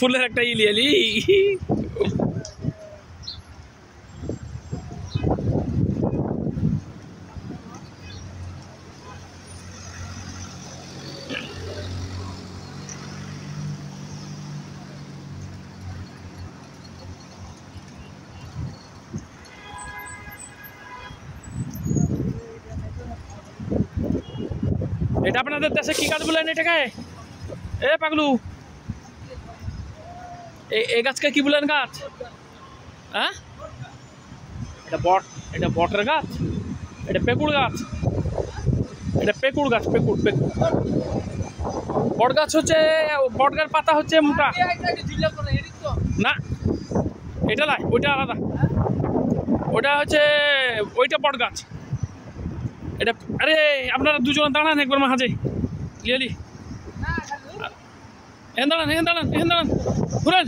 ফুলের একটা ইলিয়ালি এটা আপনাদের দেশে কি গাছ বলেন এটাকে? এ পাগলু, এই গাছকে কি বলেন গাছ? হ্যাঁ, এটা বটের গাছ, এটা পেকুড় গাছ, এটা পেকুড় গাছ, পেকুড় পেকুড়। বট গাছ হচ্ছে, বট গাছ পাতা হচ্ছে মোটা না, এটা লাই, ওইটা আলাদা, ওটা হচ্ছে ওইটা বট গাছ এটা। আরে আপনারা দুজন দাঁড়ান একবার মাঝে লিয়ালি, এখান দাঁড়ান, এখান দাঁড়ান, এখান দাঁড়ান, ঘুরেন।